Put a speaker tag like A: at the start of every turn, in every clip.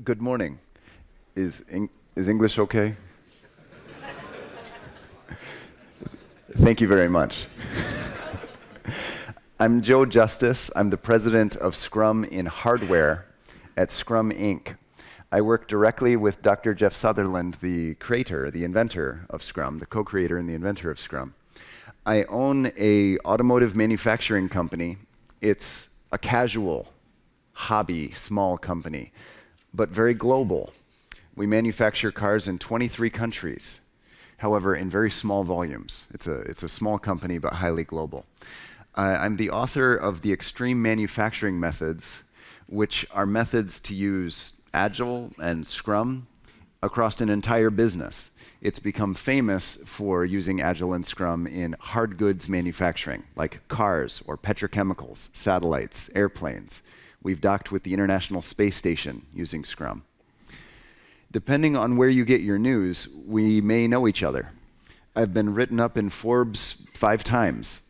A: Good morning. Is English okay? Thank you very much. I'm Joe Justice. I'm the president of Scrum in hardware at Scrum Inc. I work directly with Dr. Jeff Sutherland, the creator, the inventor of Scrum, the co-creator and the inventor of Scrum. I own a automotive manufacturing company. It's a casual, hobby, small company, but very global. We manufacture cars in 23 countries, however, in very small volumes. It's a small company, but highly global. I'm the author of the Extreme Manufacturing Methods, which are methods to use Agile and Scrum across an entire business. It's become famous for using Agile and Scrum in hard goods manufacturing, like cars or petrochemicals, satellites, airplanes. We've docked with the International Space Station using Scrum. Depending on where you get your news, we may know each other. I've been written up in Forbes 5 times.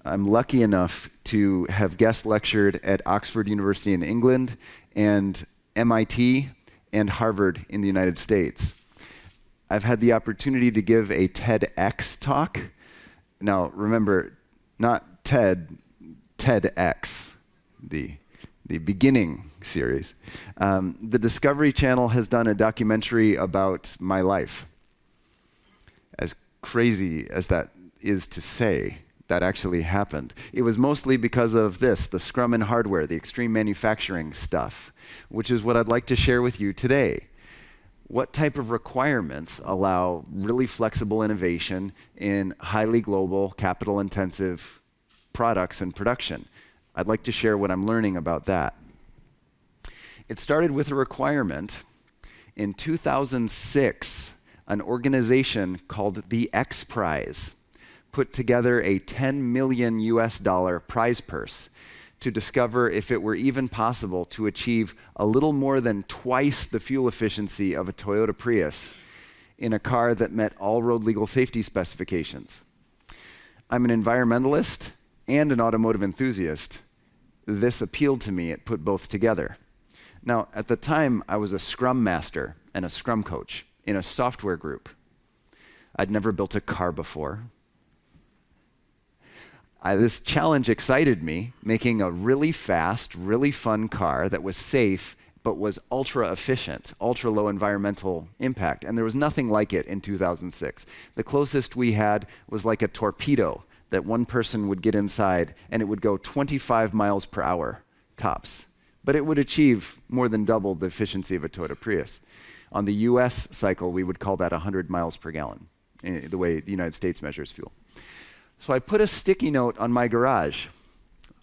A: I'm lucky enough to have guest lectured at Oxford University in England and MIT and Harvard in the United States. I've had the opportunity to give a TEDx talk. Now, remember, not TED, TEDx, the beginning series. The Discovery Channel has done a documentary about my life. As crazy as that is to say, that actually happened. It was mostly because of this, the Scrum and hardware, the extreme manufacturing stuff, which is what I'd like to share with you today. What type of requirements allow really flexible innovation in highly global, capital-intensive products and production? I'd like to share what I'm learning about that. It started with a requirement. In 2006, an organization called the X Prize put together a $10 million prize purse to discover if it were even possible to achieve a little more than twice the fuel efficiency of a Toyota Prius in a car that met all road legal safety specifications. I'm an environmentalist and an automotive enthusiast. This appealed to me. It put both together. Now, at the time, I was a Scrum master and a Scrum coach in a software group. I'd never built a car before. This challenge excited me, making a really fast, really fun car that was safe, but was ultra efficient, ultra low environmental impact. And there was nothing like it in 2006. The closest we had was like a torpedo that one person would get inside and it would go 25 miles per hour, tops. But it would achieve more than double the efficiency of a Toyota Prius. On the US cycle, we would call that 100 miles per gallon, the way the United States measures fuel. So I put a sticky note on my garage,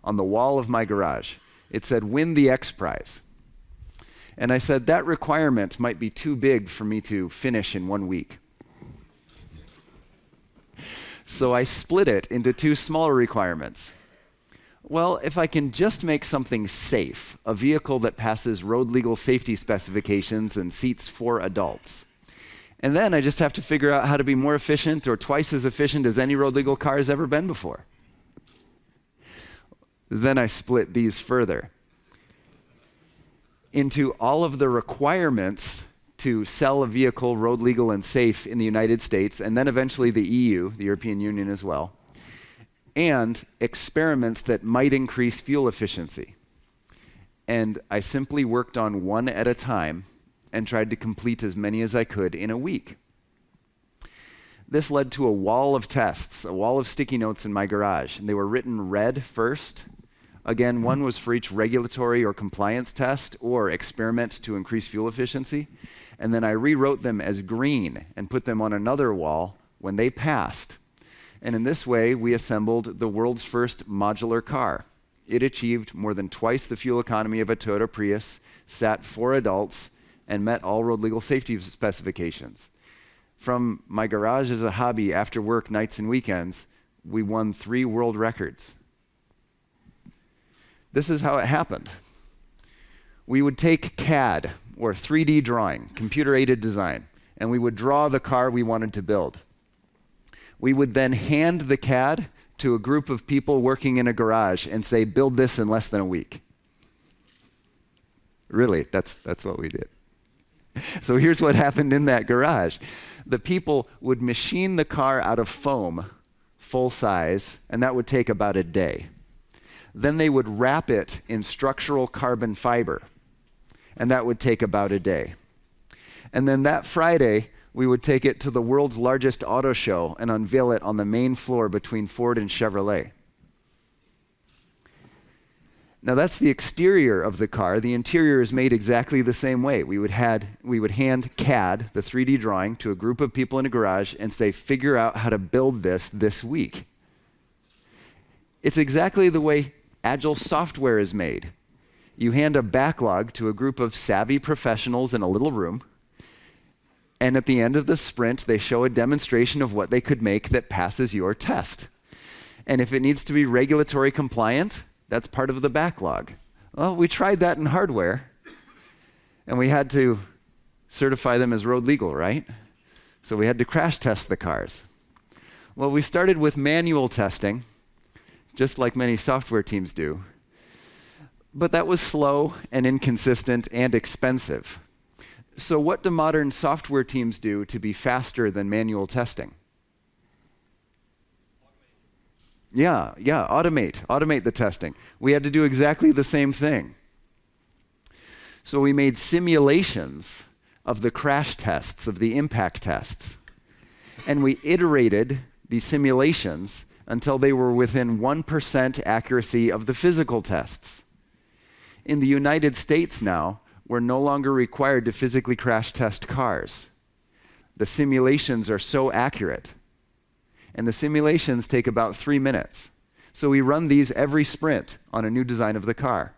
A: on the wall of my garage. It said, "Win the X Prize." And I said, that requirement might be too big for me to finish in 1 week. So I split it into 2 smaller requirements. Well, if I can just make something safe, a vehicle that passes road legal safety specifications and seats 4 adults, and then I just have to figure out how to be more efficient or twice as efficient as any road legal car has ever been before. Then I split these further into all of the requirements to sell a vehicle road legal and safe in the United States, and then eventually the EU, the European Union as well, and experiments that might increase fuel efficiency. And I simply worked on one at a time and tried to complete as many as I could in a week. This led to a wall of tests, a wall of sticky notes in my garage, and they were written red first. Again, one was for each regulatory or compliance test or experiment to increase fuel efficiency. And then I rewrote them as green and put them on another wall when they passed. And in this way, we assembled the world's first modular car. It achieved more than twice the fuel economy of a Toyota Prius, sat 4 adults, and met all road legal safety specifications. From my garage as a hobby after work, nights and weekends, we won 3 world records. This is how it happened. We would take CAD, or 3D drawing, computer-aided design, and we would draw the car we wanted to build. We would then hand the CAD to a group of people working in a garage and say, build this in less than a week. Really, that's what we did. So here's what happened in that garage. The people would machine the car out of foam, full size, and that would take about a day. Then they would wrap it in structural carbon fiber, and that would take about a day. And then that Friday, we would take it to the world's largest auto show and unveil it on the main floor between Ford and Chevrolet. Now that's the exterior of the car. The interior is made exactly the same way. We would hand CAD, the 3D drawing, to a group of people in a garage and say, figure out how to build this week. It's exactly the way Agile software is made. You hand a backlog to a group of savvy professionals in a little room, and at the end of the sprint, they show a demonstration of what they could make that passes your test. And if it needs to be regulatory compliant, that's part of the backlog. Well, we tried that in hardware, and we had to certify them as road legal, right? So we had to crash test the cars. Well, we started with manual testing, just like many software teams do. But that was slow and inconsistent and expensive. So what do modern software teams do to be faster than manual testing? Automate the testing. We had to do exactly the same thing. So we made simulations of the crash tests, of the impact tests. And we iterated these simulations until they were within 1% accuracy of the physical tests. In the United States now, we're no longer required to physically crash test cars. The simulations are so accurate. And the simulations take about 3 minutes. So we run these every sprint on a new design of the car.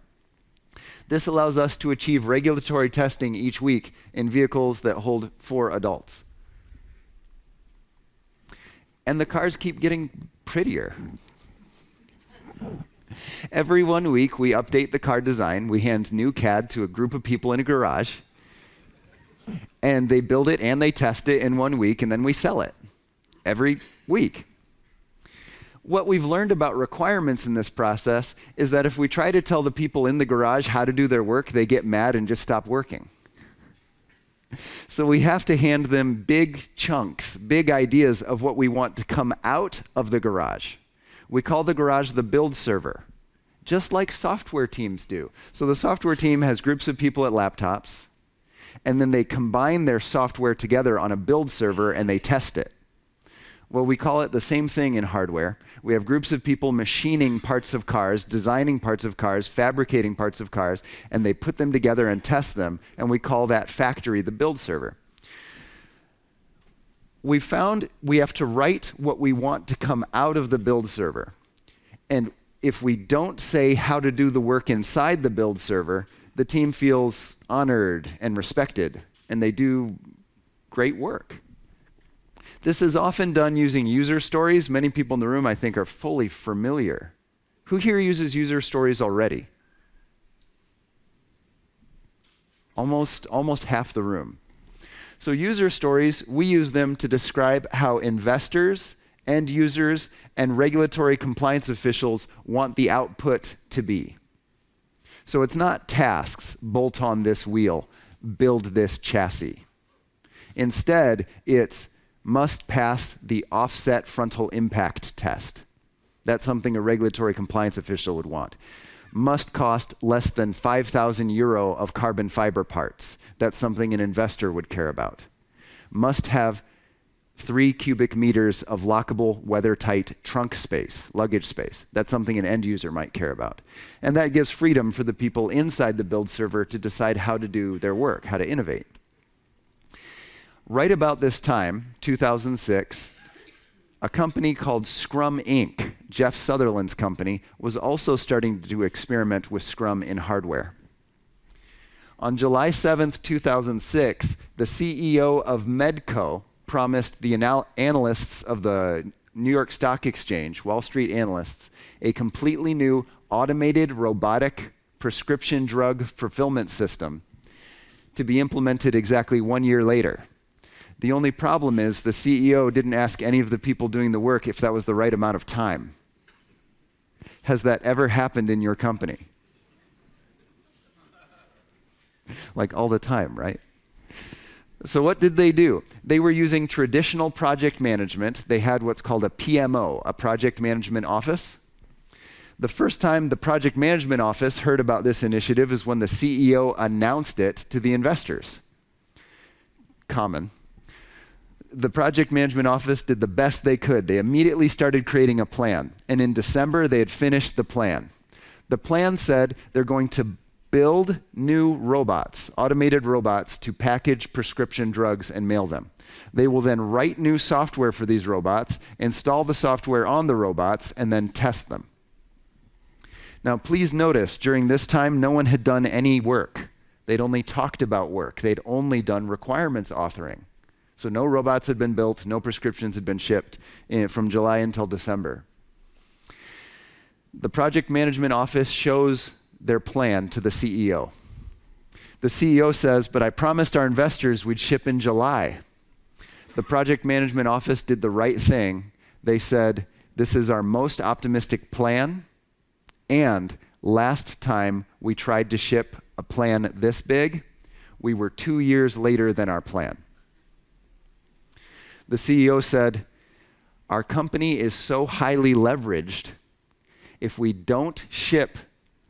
A: This allows us to achieve regulatory testing each week in vehicles that hold 4 adults. And the cars keep getting prettier. Every 1 week, we update the car design. We hand new CAD to a group of people in a garage, and they build it and they test it in 1 week, and then we sell it every week. What we've learned about requirements in this process is that if we try to tell the people in the garage how to do their work, they get mad and just stop working. So we have to hand them big chunks, big ideas of what we want to come out of the garage. We call the garage the build server, just like software teams do. So the software team has groups of people at laptops, and then they combine their software together on a build server and they test it. Well, we call it the same thing in hardware. We have groups of people machining parts of cars, designing parts of cars, fabricating parts of cars, and they put them together and test them, and we call that factory the build server. We found we have to write what we want to come out of the build server. And if we don't say how to do the work inside the build server, the team feels honored and respected, and they do great work. This is often done using user stories. Many people in the room, I think, are fully familiar. Who here uses user stories already? Almost half the room. So user stories, we use them to describe how investors, end users, and regulatory compliance officials want the output to be. So it's not tasks, bolt on this wheel, build this chassis. Instead, it's must pass the offset frontal impact test. That's something a regulatory compliance official would want. Must cost less than 5,000 euro of carbon fiber parts. That's something an investor would care about. Must have 3 cubic meters of lockable, weather-tight trunk space, luggage space. That's something an end user might care about. And that gives freedom for the people inside the build server to decide how to do their work, how to innovate. Right about this time, 2006, a company called Scrum Inc., Jeff Sutherland's company, was also starting to experiment with Scrum in hardware. On July 7th, 2006, the CEO of Medco promised the analysts of the New York Stock Exchange, Wall Street analysts, a completely new automated robotic prescription drug fulfillment system to be implemented exactly 1 year later. The only problem is the CEO didn't ask any of the people doing the work if that was the right amount of time. Has that ever happened in your company? Like all the time, right? So what did they do? They were using traditional project management. They had what's called a PMO, a project management office. The first time the project management office heard about this initiative is when the CEO announced it to the investors. Common. The project management office did the best they could. They immediately started creating a plan. And in December, they had finished the plan. The plan said they're going to build new robots, automated robots, to package prescription drugs and mail them. They will then write new software for these robots, install the software on the robots, and then test them. Now, please notice, during this time, no one had done any work. They'd only talked about work. They'd only done requirements authoring. So no robots had been built, no prescriptions had been shipped from July until December. The project management office shows their plan to the CEO. The CEO says, but I promised our investors we'd ship in July. The project management office did the right thing. They said, this is our most optimistic plan, and last time we tried to ship a plan this big, we were 2 years later than our plan. The CEO said, our company is so highly leveraged, if we don't ship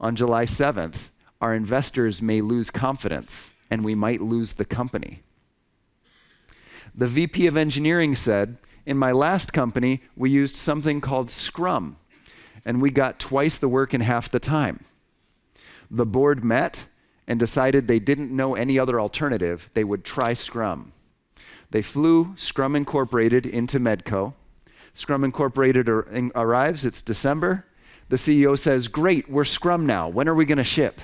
A: on July 7th, our investors may lose confidence and we might lose the company. The VP of engineering said, in my last company, we used something called Scrum, and we got twice the work in half the time. The board met and decided they didn't know any other alternative. They would try Scrum. They flew Scrum Incorporated into Medco. Scrum Incorporated arrives, it's December. The CEO says, great, we're Scrum now. When are we going to ship?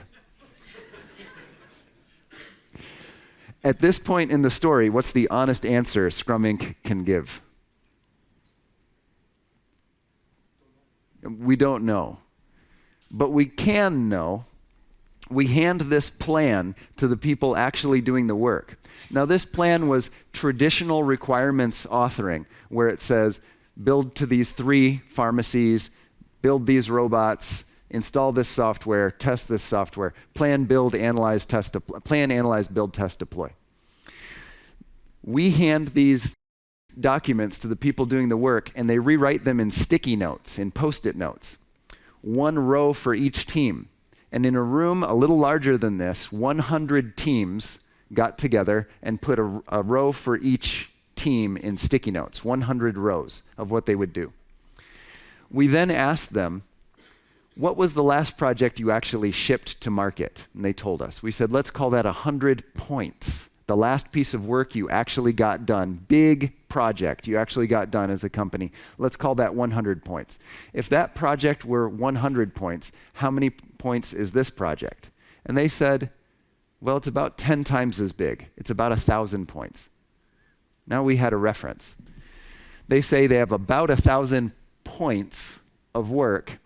A: At this point in the story, what's the honest answer Scrum Inc. can give? We don't know. But we can know. We hand this plan to the people actually doing the work. Now, this plan was traditional requirements authoring, where it says, build to these 3 pharmacies, build these robots, install this software, test this software, plan, build, analyze, test, plan, analyze, build, test, deploy. We hand these documents to the people doing the work, and they rewrite them in sticky notes, in Post-it notes, 1 row for each team. And in a room a little larger than this, 100 teams got together and put a row for each team in sticky notes, 100 rows of what they would do. We then asked them, what was the last project you actually shipped to market? And they told us. We said, let's call that 100 points. The last piece of work you actually got done, big project you actually got done as a company. Let's call that 100 points. If that project were 100 points, how many points is this project? And they said, well, it's about 10 times as big. It's about 1,000 points. Now we had a reference. They say they have about 1,000 points of work,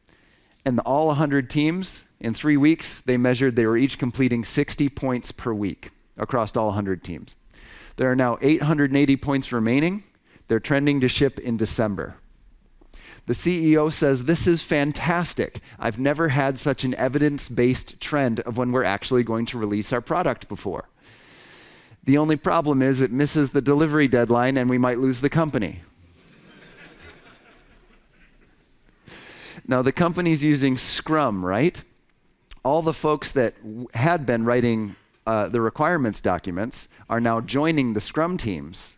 A: and all 100 teams, in 3 weeks, they measured they were each completing 60 points per week across all 100 teams. There are now 880 points remaining. They're trending to ship in December. The CEO says, this is fantastic. I've never had such an evidence-based trend of when we're actually going to release our product before. The only problem is it misses the delivery deadline and we might lose the company. Now, the company's using Scrum, right? All the folks that had been writing the requirements documents are now joining the Scrum teams.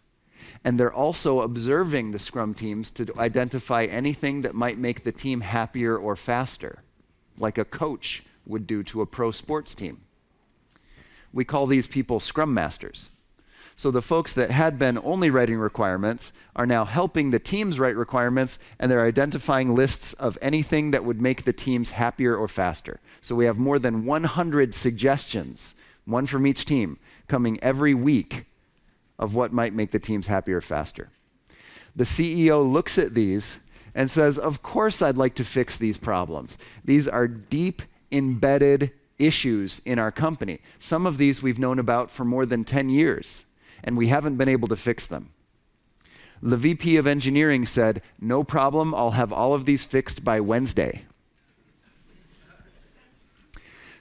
A: And they're also observing the Scrum teams to identify anything that might make the team happier or faster, like a coach would do to a pro sports team. We call these people Scrum Masters. So the folks that had been only writing requirements are now helping the teams write requirements, and they're identifying lists of anything that would make the teams happier or faster. So we have more than 100 suggestions, one from each team, coming every week of what might make the teams happier or faster. The CEO looks at these and says, of course I'd like to fix these problems. These are deep embedded issues in our company. Some of these we've known about for more than 10 years, and we haven't been able to fix them. The VP of engineering said, no problem, I'll have all of these fixed by Wednesday.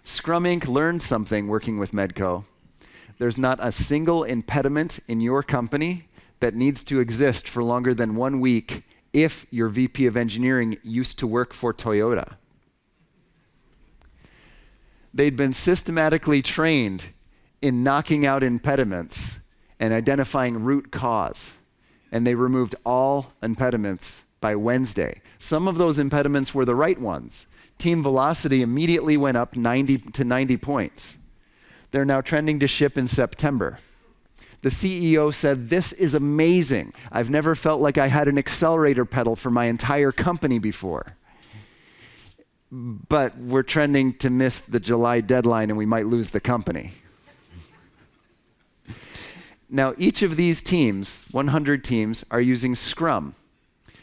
A: Scrum Inc. learned something working with Medco. There's not a single impediment in your company that needs to exist for longer than 1 week if your VP of engineering used to work for Toyota. They'd been systematically trained in knocking out impediments and identifying root cause, and they removed all impediments by Wednesday. Some of those impediments were the right ones. Team velocity immediately went up 90 points. They're now trending to ship in September. The CEO said, "This is amazing. I've never felt like I had an accelerator pedal for my entire company before." But we're trending to miss the July deadline and we might lose the company. Now, each of these teams, 100 teams, are using Scrum.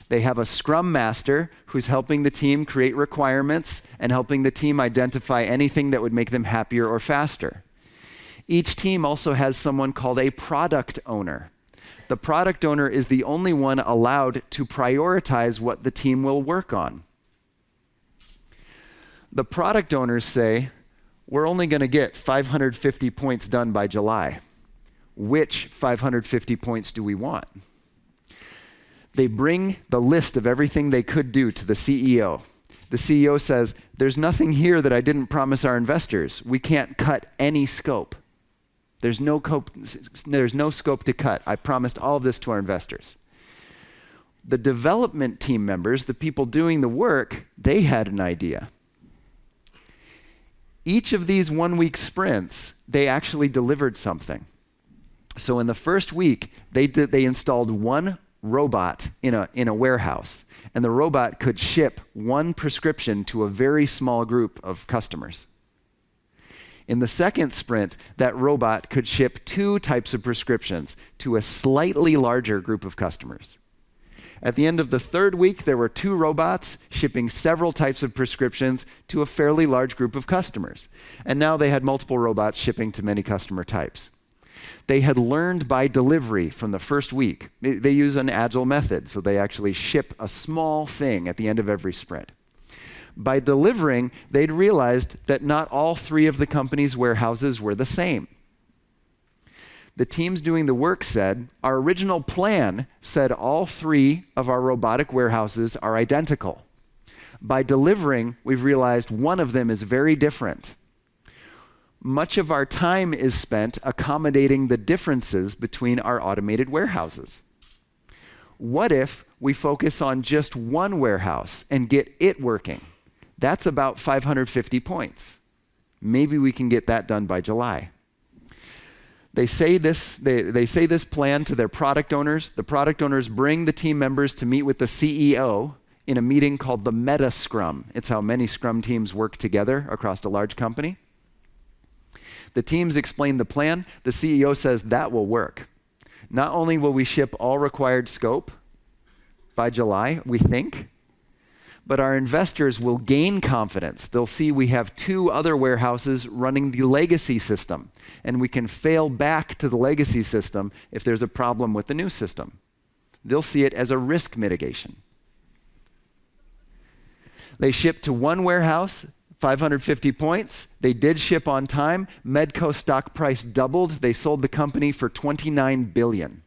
A: They have a Scrum Master who's helping the team create requirements and helping the team identify anything that would make them happier or faster. Each team also has someone called a product owner. The product owner is the only one allowed to prioritize what the team will work on. The product owners say, we're only going to get 550 points done by July. Which 550 points do we want? They bring the list of everything they could do to the CEO. The CEO says, there's nothing here that I didn't promise our investors. We can't cut any scope. There's no scope to cut. I promised all of this to our investors. The development team members, the people doing the work, they had an idea. Each of these 1-week sprints, they actually delivered something. So in the first week, they installed one robot in a warehouse, and the robot could ship one prescription to a very small group of customers. In the second sprint, that robot could ship 2 types of prescriptions to a slightly larger group of customers. At the end of the third week, there were 2 robots shipping several types of prescriptions to a fairly large group of customers. And now they had multiple robots shipping to many customer types. They had learned by delivery from the first week. They use an agile method, so they actually ship a small thing at the end of every sprint. By delivering, they'd realized that not all 3 of the company's warehouses were the same. The teams doing the work said, our original plan said all 3 of our robotic warehouses are identical. By delivering, we've realized one of them is very different. Much of our time is spent accommodating the differences between our automated warehouses. What if we focus on just one warehouse and get it working? That's about 550 points. Maybe we can get that done by July. They say this plan to their product owners. The product owners bring the team members to meet with the CEO in a meeting called the Meta Scrum. It's how many Scrum teams work together across a large company. The teams explain the plan. The CEO says that will work. Not only will we ship all required scope by July, we think, but our investors will gain confidence. They'll see we have 2 other warehouses running the legacy system, and we can fail back to the legacy system if there's a problem with the new system. They'll see it as a risk mitigation. They shipped to 1 warehouse, 550 points. They did ship on time. Medco stock price doubled. They sold the company for $29 billion.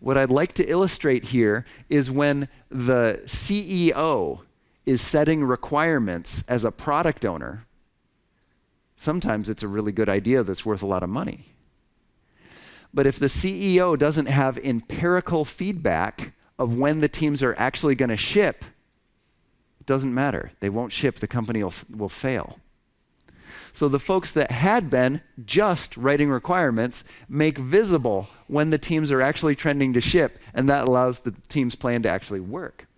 A: What I'd like to illustrate here is when the CEO is setting requirements as a product owner, sometimes it's a really good idea that's worth a lot of money. But if the CEO doesn't have empirical feedback of when the teams are actually going to ship, it doesn't matter. They won't ship. The company will fail. So the folks that had been just writing requirements make visible when the teams are actually trending to ship, and that allows the team's plan to actually work.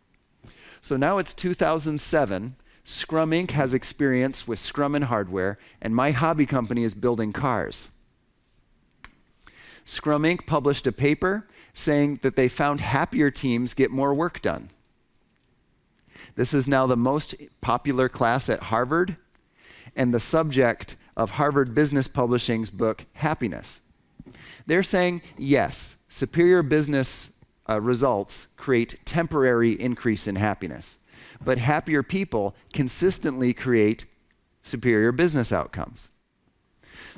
A: So now it's 2007. Scrum Inc. has experience with Scrum and hardware, and my hobby company is building cars. Scrum Inc. published a paper saying that they found happier teams get more work done. This is now the most popular class at Harvard, and the subject of Harvard Business Publishing's book, Happiness. They're saying, yes, superior business results create temporary increase in happiness, but happier people consistently create superior business outcomes.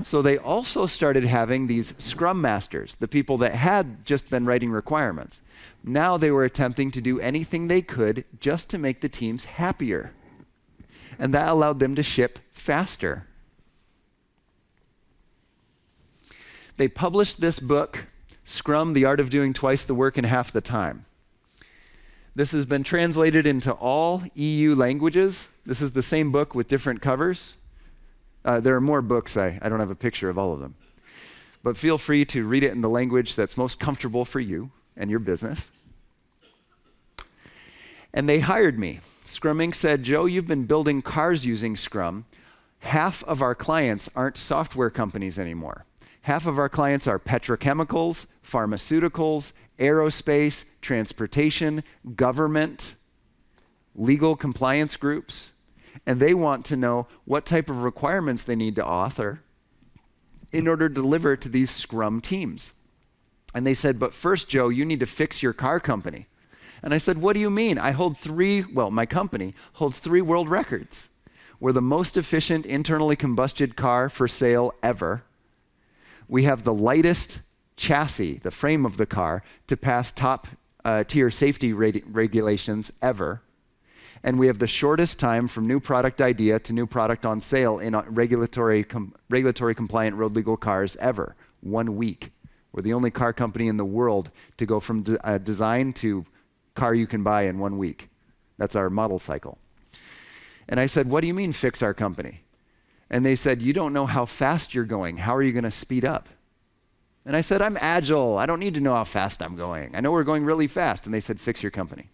A: So they also started having these Scrum Masters, the people that had just been writing requirements. Now they were attempting to do anything they could just to make the teams happier. And that allowed them to ship faster. They published this book, Scrum, The Art of Doing Twice the Work in Half the Time. This has been translated into all EU languages. This is the same book with different covers. There are more books. I don't have a picture of all of them. But feel free to read it in the language that's most comfortable for you and your business. And they hired me. Scrum Inc. said, Joe, you've been building cars using Scrum. Half of our clients aren't software companies anymore. Half of our clients are petrochemicals, pharmaceuticals, aerospace, transportation, government, legal compliance groups, and they want to know what type of requirements they need to author in order to deliver to these Scrum teams. And they said, but first, Joe, you need to fix your car company. And I said, what do you mean? My company holds 3 world records. We're the most efficient internally combusted car for sale ever. We have the lightest chassis, the frame of the car, to pass top tier safety regulations ever. And we have the shortest time from new product idea to new product on sale in regulatory compliant road legal cars ever. 1 week. We're the only car company in the world to go from design to car you can buy in 1 week. That's our model cycle. And I said, what do you mean fix our company? And they said, you don't know how fast you're going. How are you going to speed up? And I said, I'm agile. I don't need to know how fast I'm going. I know we're going really fast. And they said, fix your company.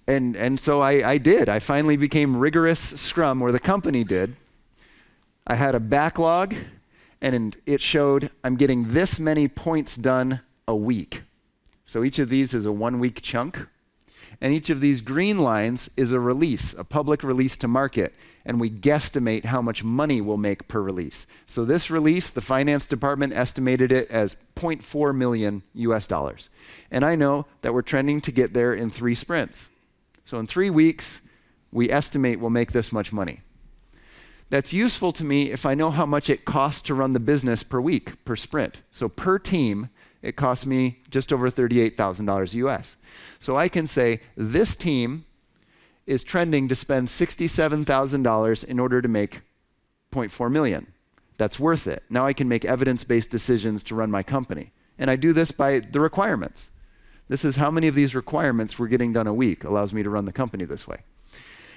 A: And so I did. I finally became rigorous Scrum, or the company did. I had a backlog, and it showed I'm getting this many points done a week. So each of these is a 1-week chunk. And each of these green lines is a release, a public release to market. And we guesstimate how much money we'll make per release. So this release, the finance department estimated it as 0.4 million US dollars. And I know that we're trending to get there in 3 sprints. So in 3 weeks, we estimate we'll make this much money. That's useful to me if I know how much it costs to run the business per week, per sprint. So per team, it costs me just over $38,000 US. So I can say this team is trending to spend $67,000 in order to make 0.4 million. That's worth it. Now I can make evidence-based decisions to run my company. And I do this by the requirements. This is how many of these requirements we're getting done a week, allows me to run the company this way.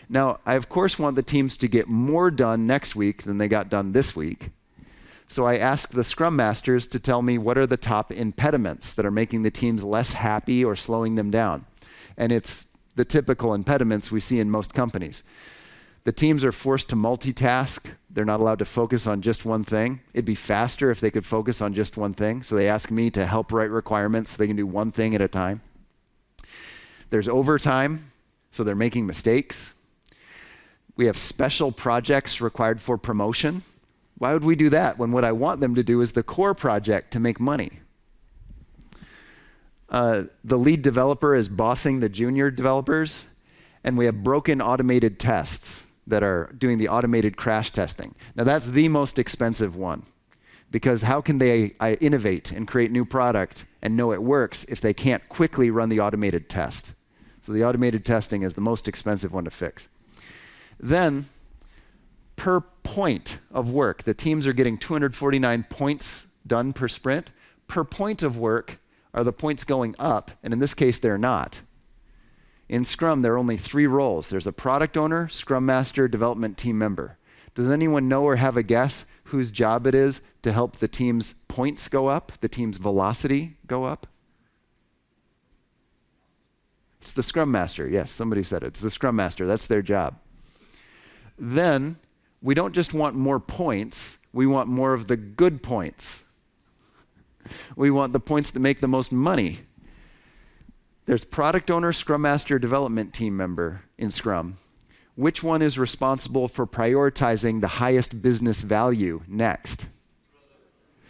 A: Now, I of course want the teams to get more done next week than they got done this week. So I ask the Scrum Masters to tell me what are the top impediments that are making the teams less happy or slowing them down. And it's the typical impediments we see in most companies. The teams are forced to multitask. They're not allowed to focus on just one thing. It'd be faster if they could focus on just one thing. So they ask me to help write requirements so they can do one thing at a time. There's overtime, so they're making mistakes. We have special projects required for promotion. Why would we do that when what I want them to do is the core project to make money? The lead developer is bossing the junior developers, and we have broken automated tests that are doing the automated crash testing. Now that's the most expensive one, because how can they innovate and create new product and know it works if they can't quickly run the automated test? So the automated testing is the most expensive one to fix. Then, per point of work, the teams are getting 249 points done per sprint. Per point of work are the points going up, and in this case, they're not. In Scrum, there are only 3 roles. There's a product owner, Scrum Master, development team member. Does anyone know or have a guess whose job it is to help the team's points go up, the team's velocity go up? It's the Scrum Master. Yes, somebody said it. It's the Scrum Master. That's their job. Then, we don't just want more points, we want more of the good points. We want the points that make the most money. There's product owner, Scrum Master, development team member in Scrum. Which one is responsible for prioritizing the highest business value next?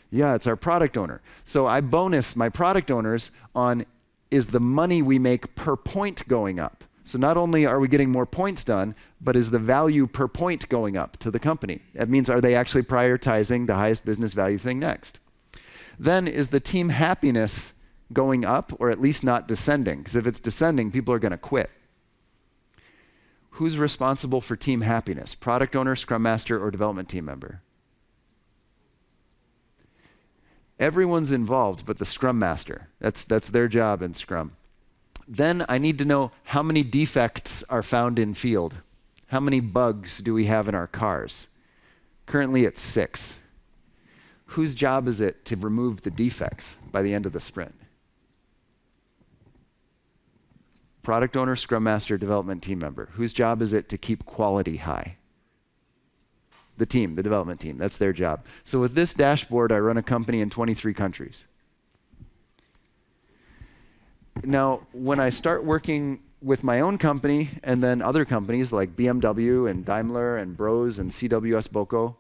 A: Yeah, it's our product owner. So I bonus my product owners on, is the money we make per point going up? So not only are we getting more points done, but is the value per point going up to the company? That means, are they actually prioritizing the highest business value thing next? Then, is the team happiness going up, or at least not descending? Because if it's descending, people are going to quit. Who's responsible for team happiness? Product owner, Scrum Master, or development team member? Everyone's involved but the Scrum Master. That's their job in Scrum. Then I need to know how many defects are found in field. How many bugs do we have in our cars? Currently it's 6. Whose job is it to remove the defects by the end of the sprint? Product owner, Scrum Master, development team member. Whose job is it to keep quality high? The team, the development team. That's their job. So with this dashboard, I run a company in 23 countries. Now, when I start working with my own company and then other companies like BMW and Daimler and Bros and CWS Boko,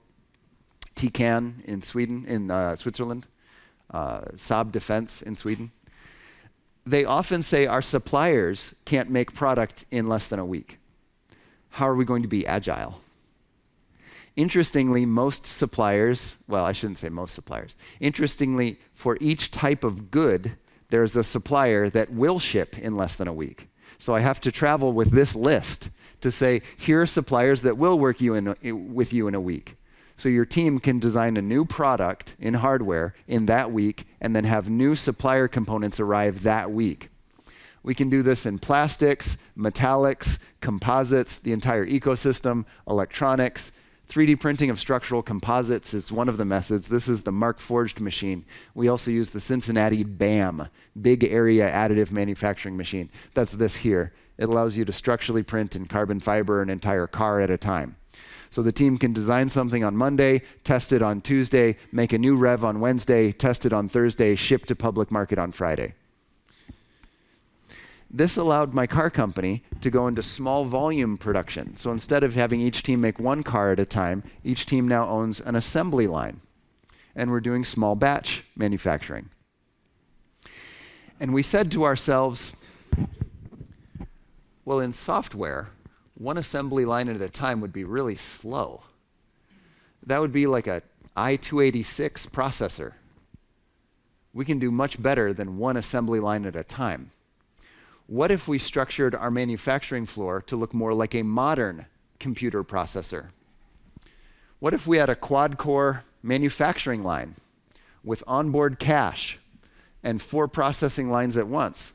A: TCAN in Switzerland, Saab Defense in Sweden, they often say our suppliers can't make product in less than a week. How are we going to be agile? Interestingly, most suppliers, well, I shouldn't say most suppliers. Interestingly, for each type of good, there's a supplier that will ship in less than a week. So I have to travel with this list to say, here are suppliers that will work with you in a week. So your team can design a new product in hardware in that week and then have new supplier components arrive that week. We can do this in plastics, metallics, composites, the entire ecosystem, electronics. 3D printing of structural composites is one of the methods. This is the Mark Forged machine. We also use the Cincinnati BAM, Big Area Additive Manufacturing Machine. That's this here. It allows you to structurally print in carbon fiber an entire car at a time. So the team can design something on Monday, test it on Tuesday, make a new rev on Wednesday, test it on Thursday, ship to public market on Friday. This allowed my car company to go into small volume production. So instead of having each team make one car at a time, each team now owns an assembly line. And we're doing small batch manufacturing. And we said to ourselves, well, in software, one assembly line at a time would be really slow. That would be like a i286 processor. We can do much better than one assembly line at a time. What if we structured our manufacturing floor to look more like a modern computer processor? What if we had a quad-core manufacturing line with onboard cache and 4 processing lines at once?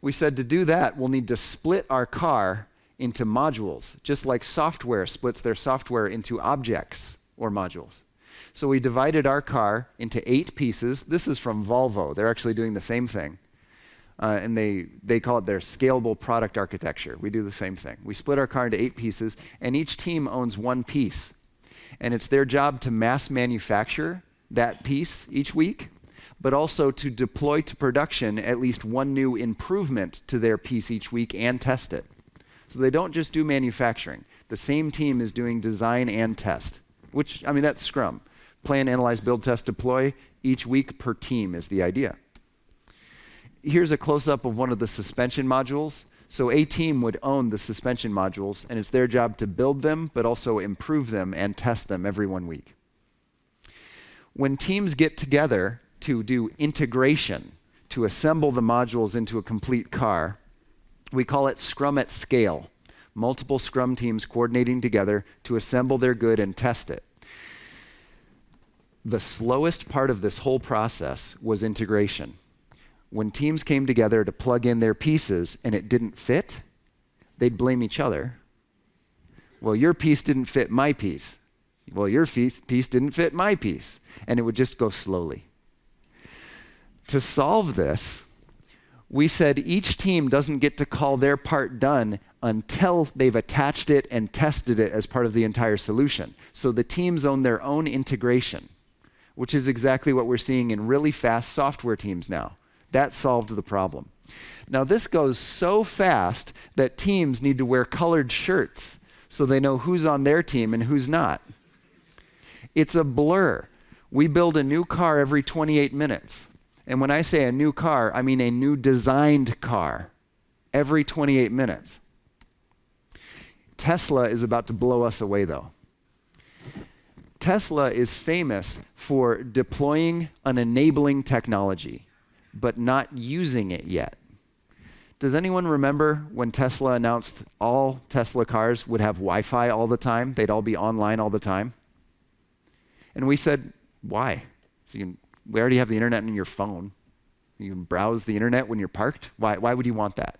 A: We said to do that, we'll need to split our car into modules, just like software splits their software into objects or modules. So we divided our car into 8 pieces. This is from Volvo. They're actually doing the same thing. And they call it their scalable product architecture. We do the same thing. We split our car into 8 pieces, and each team owns 1 piece. And it's their job to mass manufacture that piece each week, but also to deploy to production at least 1 new improvement to their piece each week and test it. So they don't just do manufacturing. The same team is doing design and test, which, I mean, that's Scrum. Plan, analyze, build, test, deploy. Each week per team is the idea. Here's a close-up of one of the suspension modules. So a team would own the suspension modules, and it's their job to build them, but also improve them and test them every 1 week. When teams get together to do integration, to assemble the modules into a complete car, we call it Scrum at scale. Multiple Scrum teams coordinating together to assemble their good and test it. The slowest part of this whole process was integration. When teams came together to plug in their pieces and it didn't fit, they'd blame each other. Well, your piece didn't fit my piece. Well, your piece didn't fit my piece. And it would just go slowly. To solve this, we said each team doesn't get to call their part done until they've attached it and tested it as part of the entire solution. So the teams own their own integration, which is exactly what we're seeing in really fast software teams now. That solved the problem. Now this goes so fast that teams need to wear colored shirts so they know who's on their team and who's not. It's a blur. We build a new car every 28 minutes. And when I say a new car, I mean a new designed car. every 28 minutes. Tesla is about to blow us away, though. Tesla is famous for deploying an enabling technology, but not using it yet. Does anyone remember when Tesla announced all Tesla cars would have Wi-Fi all the time? They'd all be online all the time. And we said, why? We already have the internet in your phone. You can browse the internet when you're parked. Why would you want that?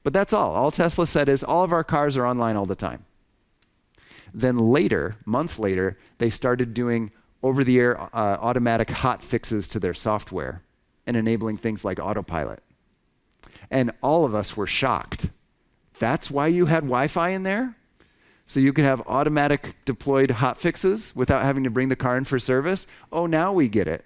A: But that's all. All Tesla said is all of our cars are online all the time. Then later, months later, they started doing over-the-air automatic hot fixes to their software and enabling things like autopilot. And all of us were shocked. That's why you had Wi-Fi in there? So you could have automatic deployed hot fixes without having to bring the car in for service? Oh, now we get it.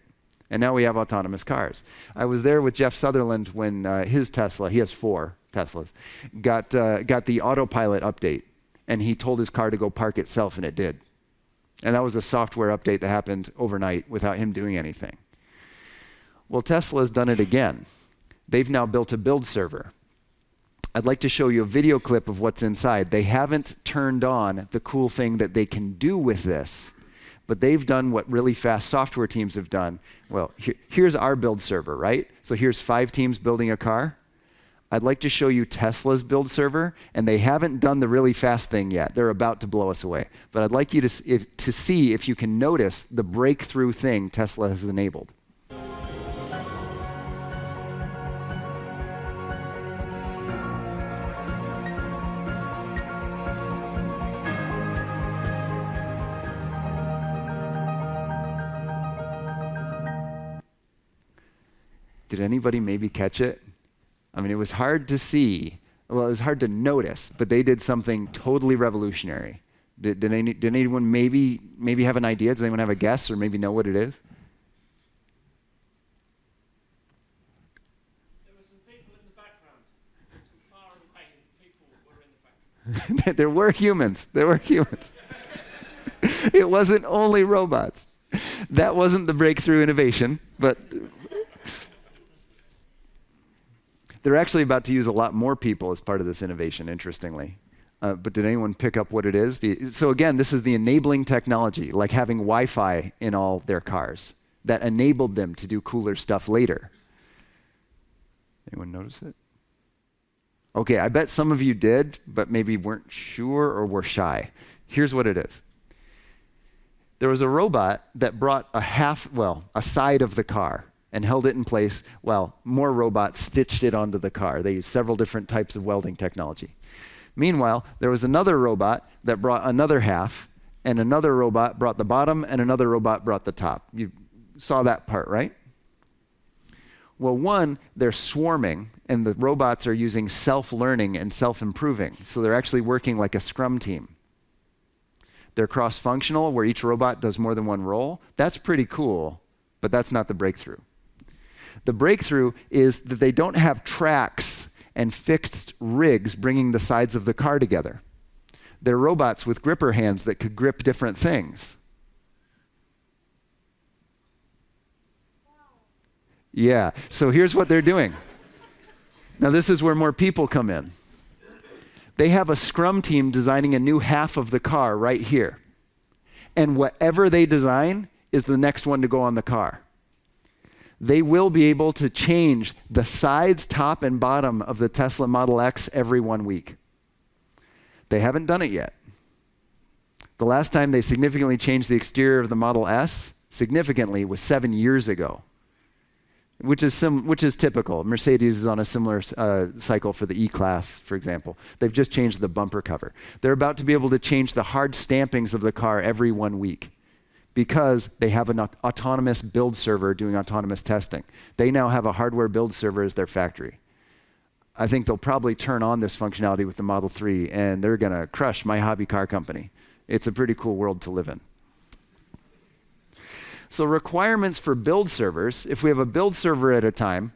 A: And now we have autonomous cars. I was there with Jeff Sutherland when his Tesla, he has 4 Teslas, got the autopilot update. And he told his car to go park itself, and it did. And that was a software update that happened overnight without him doing anything. Well, Tesla's done it again. They've now built a build server. I'd like to show you a video clip of what's inside. They haven't turned on the cool thing that they can do with this, but they've done what really fast software teams have done. Well, here's our build server, right? So here's 5 teams building a car. I'd like to show you Tesla's build server, and they haven't done the really fast thing yet. They're about to blow us away. But I'd like you to see if you can notice the breakthrough thing Tesla has enabled. Did anybody maybe catch it? I mean, it was hard to see. Well, it was hard to notice, but they did something totally revolutionary. Did anyone maybe have an idea? Does anyone have a guess or maybe know what it is?
B: There were some people in the background. Some far away people were in the background.
A: There were humans. There were humans. It wasn't only robots. That wasn't the breakthrough innovation, but they're actually about to use a lot more people as part of this innovation, interestingly. But did anyone pick up what it is? So again, this is the enabling technology, like having Wi-Fi in all their cars, that enabled them to do cooler stuff later. Anyone notice it? Okay, I bet some of you did, but maybe weren't sure or were shy. Here's what it is. There was a robot that brought a side of the car and held it in place while more robots stitched it onto the car. They used several different types of welding technology. Meanwhile, there was another robot that brought another half, and another robot brought the bottom, and another robot brought the top. You saw that part, right? Well, they're swarming, and the robots are using self-learning and self-improving. So they're actually working like a Scrum team. They're cross-functional, where each robot does more than one role. That's pretty cool, but that's not the breakthrough. The breakthrough is that they don't have tracks and fixed rigs bringing the sides of the car together. They're robots with gripper hands that could grip different things. Yeah, so here's what they're doing. Now this is where more people come in. They have a Scrum team designing a new half of the car right here. And whatever they design is the next one to go on the car. They will be able to change the sides, top, and bottom of the Tesla Model X every 1 week. They haven't done it yet. The last time they significantly changed the exterior of the Model S, significantly, was 7 years ago, which is typical. Mercedes is on a similar cycle for the E-Class, for example. They've just changed the bumper cover. They're about to be able to change the hard stampings of the car every 1 week, because they have an autonomous build server doing autonomous testing. They now have a hardware build server as their factory. I think they'll probably turn on this functionality with the Model 3, and they're going to crush my hobby car company. It's a pretty cool world to live in. So requirements for build servers, if we have a build server at a time,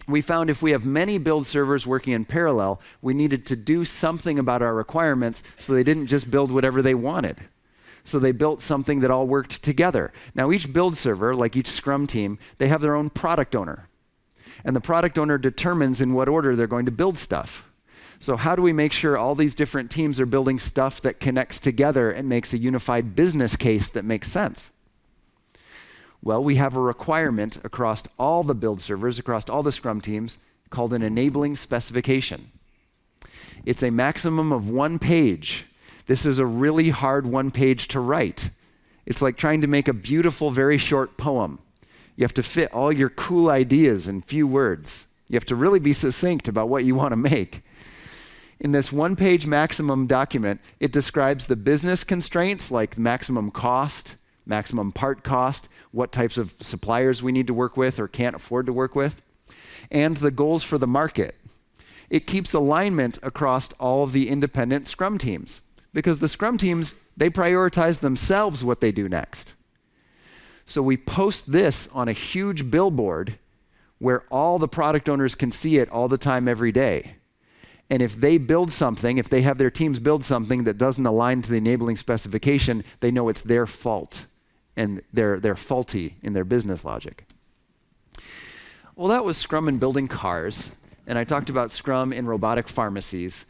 A: we found if we have many build servers working in parallel, we needed to do something about our requirements so they didn't just build whatever they wanted. So they built something that all worked together. Now each build server, like each Scrum team, they have their own product owner. And the product owner determines in what order they're going to build stuff. So how do we make sure all these different teams are building stuff that connects together and makes a unified business case that makes sense? Well, we have a requirement across all the build servers, across all the Scrum teams, called an enabling specification. It's a maximum of 1 page. This is a really hard 1 page to write. It's like trying to make a beautiful, very short poem. You have to fit all your cool ideas in few words. You have to really be succinct about what you want to make. In this 1 page maximum document, it describes the business constraints like maximum cost, maximum part cost, what types of suppliers we need to work with or can't afford to work with, and the goals for the market. It keeps alignment across all of the independent Scrum teams because the Scrum teams, they prioritize themselves what they do next. So we post this on a huge billboard where all the product owners can see it all the time, every day. And if they build something, if they have their teams build something that doesn't align to the enabling specification, they know it's their fault and they're faulty in their business logic. Well, that was Scrum in building cars, and I talked about Scrum in robotic pharmacies,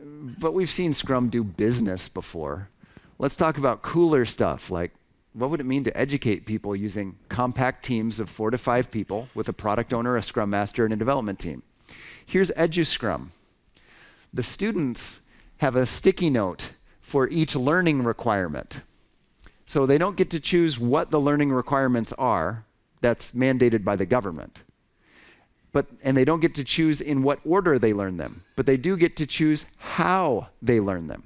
A: but we've seen Scrum do business before. Let's talk about cooler stuff, like what would it mean to educate people using compact teams of 4 to 5 people with a product owner, a Scrum master, and a development team? Here's EduScrum. The students have a sticky note for each learning requirement. So they don't get to choose what the learning requirements are. That's mandated by the government. And they don't get to choose in what order they learn them, but they do get to choose how they learn them.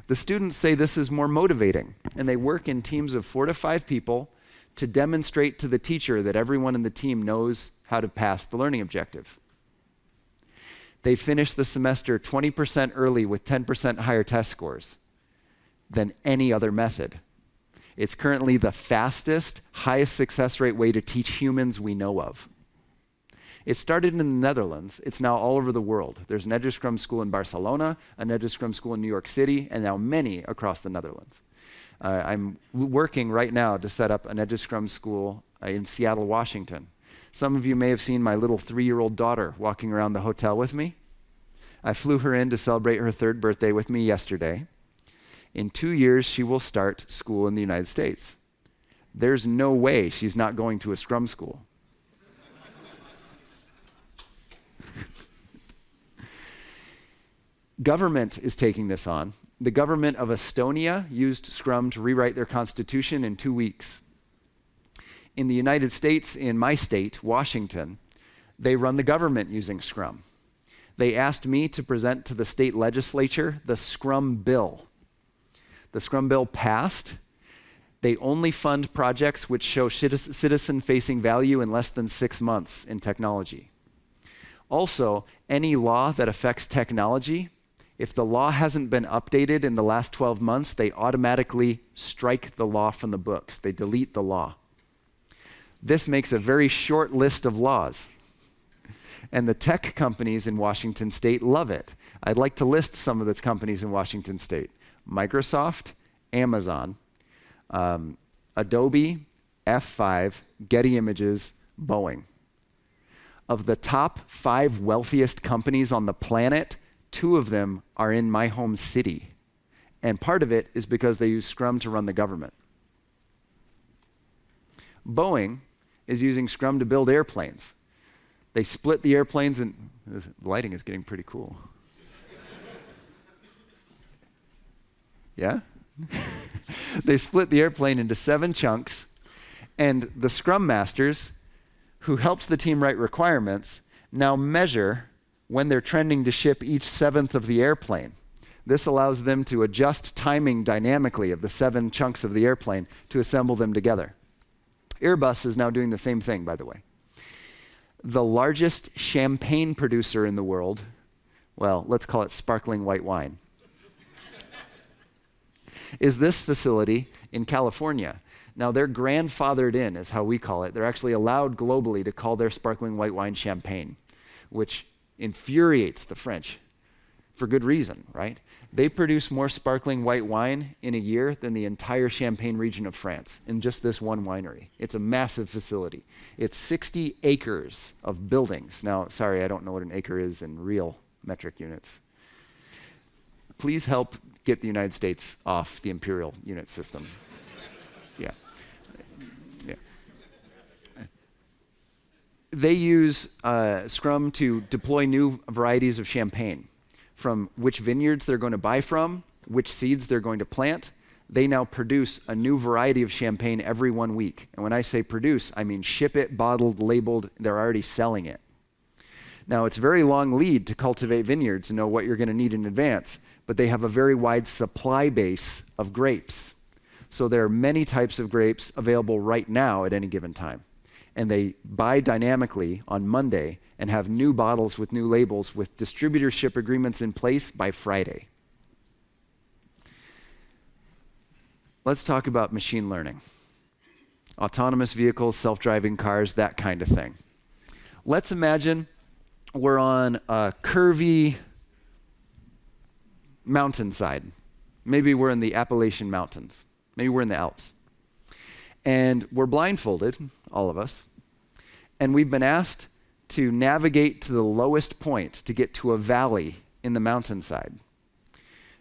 A: The students say this is more motivating, and they work in teams of 4 to 5 people to demonstrate to the teacher that everyone in the team knows how to pass the learning objective. They finish the semester 20% early with 10% higher test scores than any other method. It's currently the fastest, highest success rate way to teach humans we know of. It started in the Netherlands. It's now all over the world. There's an EduScrum school in Barcelona, an EduScrum school in New York City, and now many across the Netherlands. I'm working right now to set up an EduScrum school in Seattle, Washington. Some of you may have seen my little 3-year-old daughter walking around the hotel with me. I flew her in to celebrate her 3rd birthday with me yesterday. In 2 years, she will start school in the United States. There's no way she's not going to a Scrum school. Government is taking this on. The government of Estonia used Scrum to rewrite their constitution in 2 weeks. In the United States, in my state, Washington, they run the government using Scrum. They asked me to present to the state legislature the Scrum bill. The Scrum bill passed. They only fund projects which show citizen-facing value in less than 6 months in technology. Also, any law that affects technology, if the law hasn't been updated in the last 12 months, they automatically strike the law from the books. They delete the law. This makes a very short list of laws. And the tech companies in Washington State love it. I'd like to list some of the companies in Washington State. Microsoft, Amazon, Adobe, F5, Getty Images, Boeing. Of the top 5 wealthiest companies on the planet, 2 of them are in my home city. And part of it is because they use Scrum to run the government. Boeing is using Scrum to build airplanes. They split the airplanes, and the lighting is getting pretty cool. Yeah? They split the airplane into 7 chunks, and the Scrum masters, who helps the team write requirements, now measure when they're trending to ship each 7th of the airplane. This allows them to adjust timing dynamically of the 7 chunks of the airplane to assemble them together. Airbus is now doing the same thing, by the way. The largest champagne producer in the world, well, let's call it sparkling white wine, is this facility in California. Now, they're grandfathered in, is how we call it. They're actually allowed globally to call their sparkling white wine champagne, which infuriates the French for good reason, right? They produce more sparkling white wine in a year than the entire Champagne region of France in just this one winery. It's a massive facility. It's 60 acres of buildings. Now, sorry, I don't know what an acre is in real metric units. Please help get the United States off the imperial unit system. Yeah. They use Scrum to deploy new varieties of champagne, from which vineyards they're going to buy from, which seeds they're going to plant. They now produce a new variety of champagne every 1 week. And when I say produce, I mean ship it, bottled, labeled. They're already selling it. Now, it's a very long lead to cultivate vineyards and know what you're going to need in advance, but they have a very wide supply base of grapes. So there are many types of grapes available right now at any given time. And they buy dynamically on Monday and have new bottles with new labels with distributorship agreements in place by Friday. Let's talk about machine learning. Autonomous vehicles, self-driving cars, that kind of thing. Let's imagine we're on a curvy mountainside. Maybe we're in the Appalachian Mountains. Maybe we're in the Alps. And we're blindfolded, all of us, and we've been asked to navigate to the lowest point to get to a valley in the mountainside.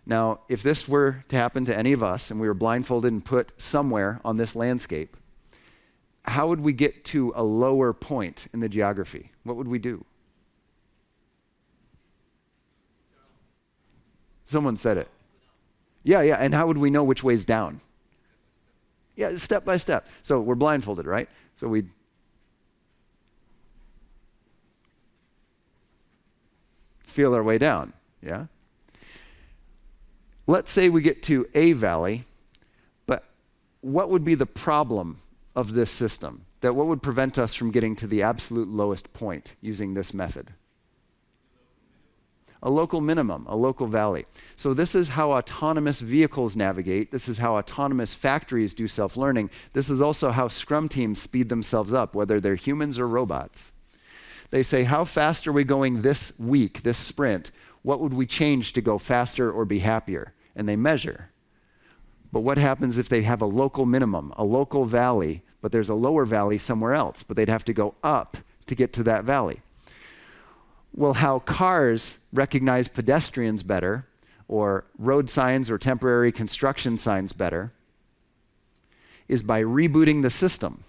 A: Now, if this were to happen to any of us and we were blindfolded and put somewhere on this landscape, how would we get to a lower point in the geography? What would we do? Someone said it. Yeah, and how would we know which way's down? Yeah, step by step. So we're blindfolded, right? So we feel our way down, yeah? Let's say we get to a valley, but what would be the problem of this system? What would prevent us from getting to the absolute lowest point using this method? A local minimum, a local valley. So this is how autonomous vehicles navigate. This is how autonomous factories do self-learning. This is also how Scrum teams speed themselves up, whether they're humans or robots. They say, how fast are we going this week, this sprint? What would we change to go faster or be happier? And they measure. But what happens if they have a local minimum, a local valley, but there's a lower valley somewhere else, but they'd have to go up to get to that valley? Well, how cars recognize pedestrians better, or road signs or temporary construction signs better, is by rebooting the system.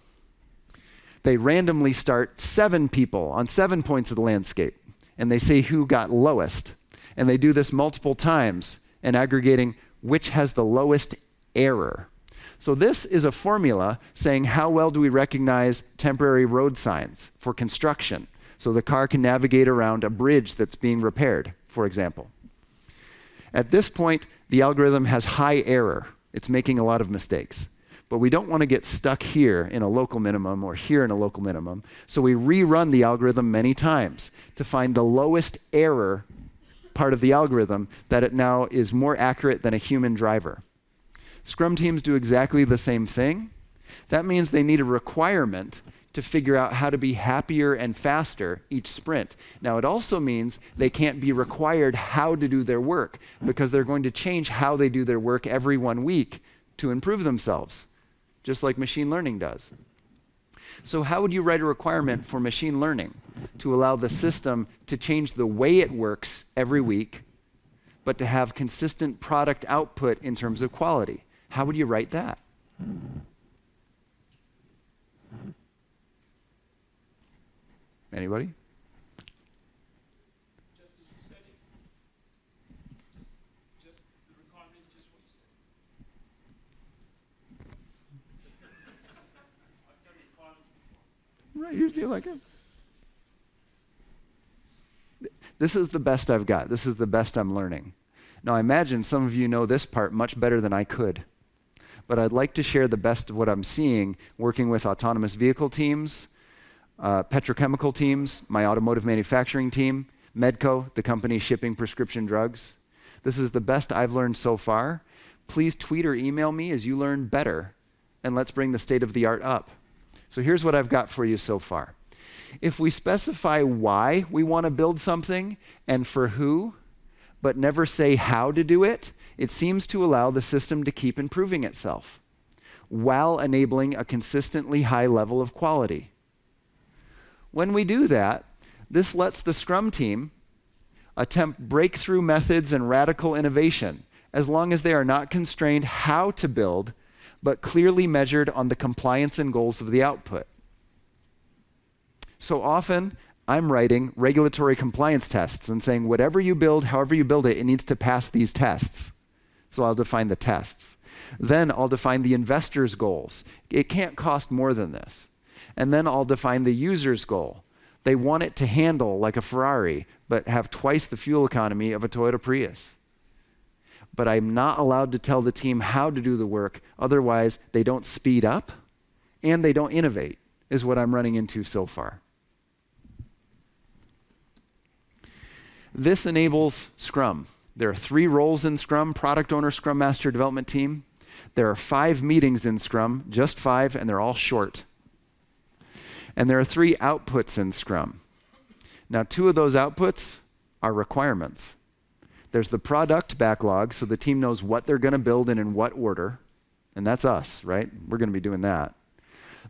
A: They randomly start 7 people on 7 points of the landscape, and they say who got lowest. And they do this multiple times, and aggregating which has the lowest error. So this is a formula saying how well do we recognize temporary road signs for construction, so the car can navigate around a bridge that's being repaired, for example. At this point, the algorithm has high error. It's making a lot of mistakes. But we don't want to get stuck here in a local minimum or here in a local minimum, so we rerun the algorithm many times to find the lowest error part of the algorithm that it now is more accurate than a human driver. Scrum teams do exactly the same thing. That means they need a requirement to figure out how to be happier and faster each sprint. Now, it also means they can't be required how to do their work, because they're going to change how they do their work every 1 week to improve themselves, just like machine learning does. So how would you write a requirement for machine learning to allow the system to change the way it works every week, but to have consistent product output in terms of quality? How would you write that? Anybody?
B: Just as you said it. Just the requirement is just what you said. I've done requirements before.
A: Right, usually like it. This is the best I've got. This is the best I'm learning. Now, I imagine some of you know this part much better than I could. But I'd like to share the best of what I'm seeing working with autonomous vehicle teams, petrochemical teams, my automotive manufacturing team, Medco, the company shipping prescription drugs. This is the best I've learned so far. Please tweet or email me as you learn better, and let's bring the state of the art up. So here's what I've got for you so far. If we specify why we want to build something and for who, but never say how to do it, it seems to allow the system to keep improving itself while enabling a consistently high level of quality. When we do that, this lets the Scrum team attempt breakthrough methods and radical innovation, as long as they are not constrained how to build, but clearly measured on the compliance and goals of the output. So often, I'm writing regulatory compliance tests and saying, whatever you build, however you build it, it needs to pass these tests. So I'll define the tests. Then I'll define the investor's goals. It can't cost more than this. And then I'll define the user's goal. They want it to handle like a Ferrari, but have twice the fuel economy of a Toyota Prius. But I'm not allowed to tell the team how to do the work, otherwise they don't speed up and they don't innovate, is what I'm running into so far. This enables Scrum. There are 3 roles in Scrum: product owner, Scrum master, development team. There are 5 meetings in Scrum, just 5, and they're all short. And there are 3 outputs in Scrum. Now, 2 of those outputs are requirements. There's the product backlog, so the team knows what they're going to build and in what order. And that's us, right? We're going to be doing that.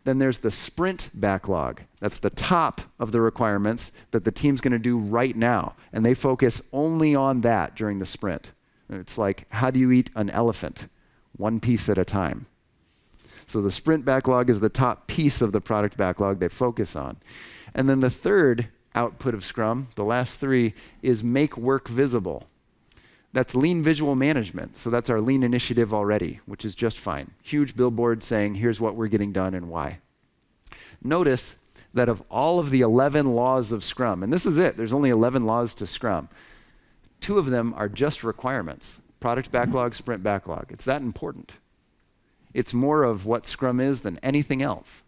A: Then there's the sprint backlog. That's the top of the requirements that the team's going to do right now. And they focus only on that during the sprint. It's like, how do you eat an elephant? One piece at a time. So the sprint backlog is the top piece of the product backlog they focus on. And then the third output of Scrum, the last 3, is make work visible. That's lean visual management. So that's our lean initiative already, which is just fine. Huge billboard saying, here's what we're getting done and why. Notice that of all of the 11 laws of Scrum, and this is it, there's only 11 laws to Scrum, 2 of them are just requirements: product backlog, sprint backlog. It's that important. It's more of what Scrum is than anything else.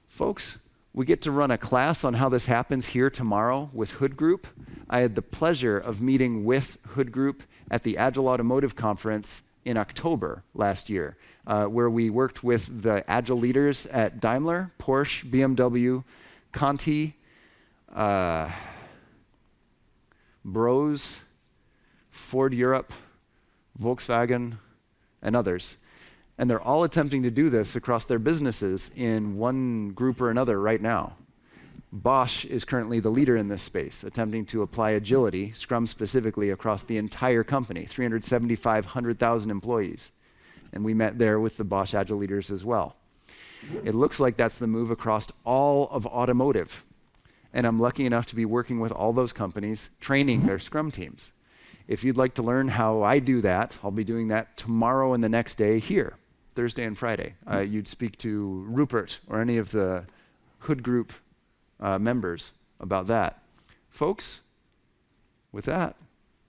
A: Folks, we get to run a class on how this happens here tomorrow with Hood Group. I had the pleasure of meeting with Hood Group at the Agile Automotive Conference in October last year, where we worked with the Agile leaders at Daimler, Porsche, BMW, Conti, Bros, Ford Europe, Volkswagen, and others. And they're all attempting to do this across their businesses in one group or another right now. Bosch is currently the leader in this space, attempting to apply agility, Scrum specifically, across the entire company, 100,000 employees. And we met there with the Bosch Agile leaders as well. It looks like that's the move across all of automotive. And I'm lucky enough to be working with all those companies, training their Scrum teams. If you'd like to learn how I do that, I'll be doing that tomorrow and the next day here, Thursday and Friday. You'd speak to Rupert or any of the Hood Group members about that. Folks, with that,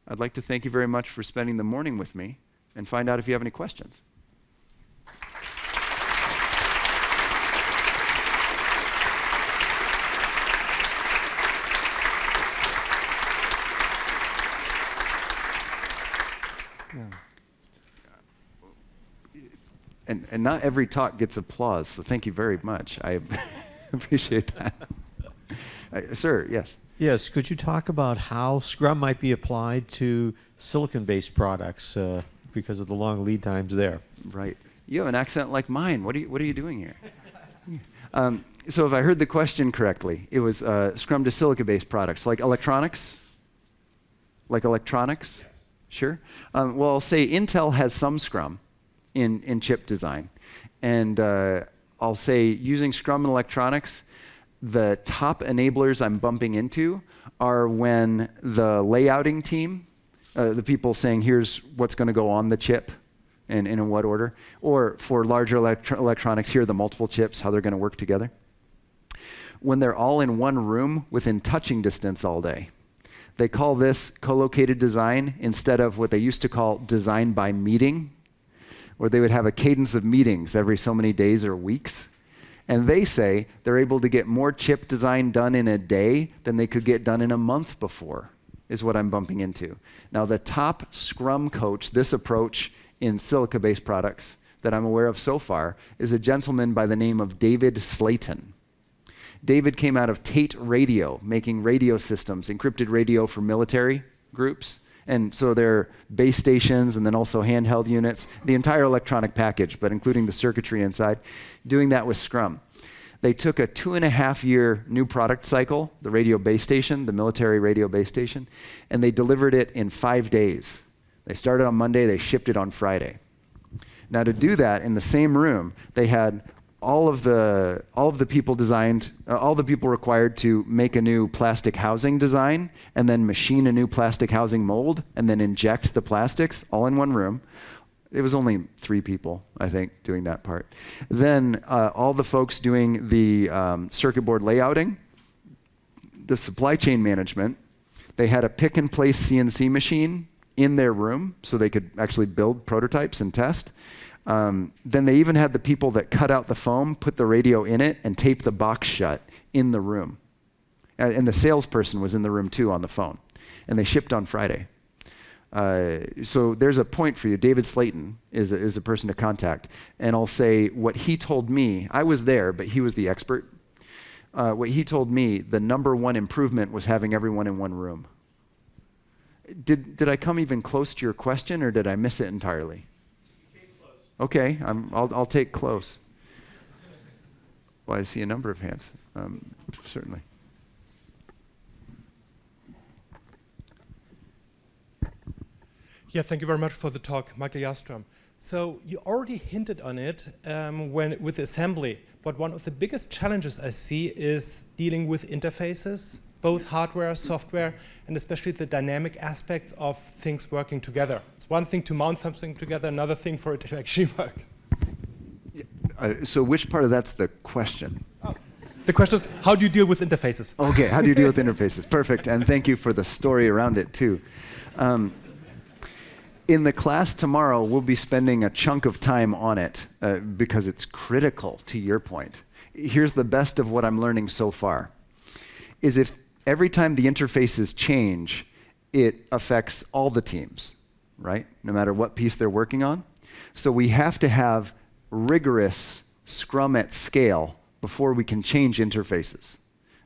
A: I'd like to thank you very much for spending the morning with me and find out if you have any questions. And not every talk gets applause, so thank you very much. I appreciate that. Sir, yes.
C: Yes, could you talk about how Scrum might be applied to silicon-based products because of the long lead times there?
A: Right. You have an accent like mine. What are you doing here? So if I heard the question correctly, it was Scrum to silicon-based products, like electronics? Like electronics? Yes. Sure. Well, I'll say Intel has some Scrum in chip design. And I'll say using Scrum and electronics, the top enablers I'm bumping into are when the layouting team, the people saying here's what's going to go on the chip and in what order, or for larger electronics, here are the multiple chips, how they're going to work together. When they're all in one room within touching distance all day. They call this co-located design instead of what they used to call design by meeting, where they would have a cadence of meetings every so many days or weeks. And they say they're able to get more chip design done in a day than they could get done in a month before, is what I'm bumping into. Now, the top Scrum coach, this approach in silica-based products that I'm aware of so far, is a gentleman by the name of David Slayton. David came out of Tate Radio, making radio systems, encrypted radio for military, groups. And so they're base stations and then also handheld units, the entire electronic package, but including the circuitry inside, doing that with Scrum. They took a 2.5-year new product cycle, the radio base station, the military radio base station, and they delivered it in 5 days. They started on Monday, they shipped it on Friday. Now to do that in the same room, they had all of the people designed, all the people required to make a new plastic housing design and then machine a new plastic housing mold and then inject the plastics all in one room. It was only 3 people, I think, doing that part. Then all the folks doing the circuit board layouting, the supply chain management. They had a pick and place CNC machine in their room so they could actually build prototypes and test. Then they even had the people that cut out the foam, put the radio in it, and tape the box shut in the room. And the salesperson was in the room too on the phone. And they shipped on Friday. So there's a point for you. David Slayton is a person to contact. And I'll say what he told me, I was there, but he was the expert. What he told me, the number one improvement was having everyone in one room. Did I come even close to your question, or did I miss it entirely? Okay, I'll take close. Well, I see a number of hands, certainly.
D: Yeah, thank you very much for the talk, Michael Jastrom. So you already hinted on it with assembly, but one of the biggest challenges I see is dealing with interfaces, both hardware, software, and especially the dynamic aspects of things working together. It's one thing to mount something together, another thing for it to actually work.
A: So which part of that's the question?
D: Oh. The question is, how do you deal with interfaces?
A: Okay, how do you deal with interfaces? Perfect, and thank you for the story around it too. In the class tomorrow, we'll be spending a chunk of time on it because it's critical to your point. Here's the best of what I'm learning so far, is if every time the interfaces change, it affects all the teams, right? No matter what piece they're working on. So we have to have rigorous Scrum at scale before we can change interfaces.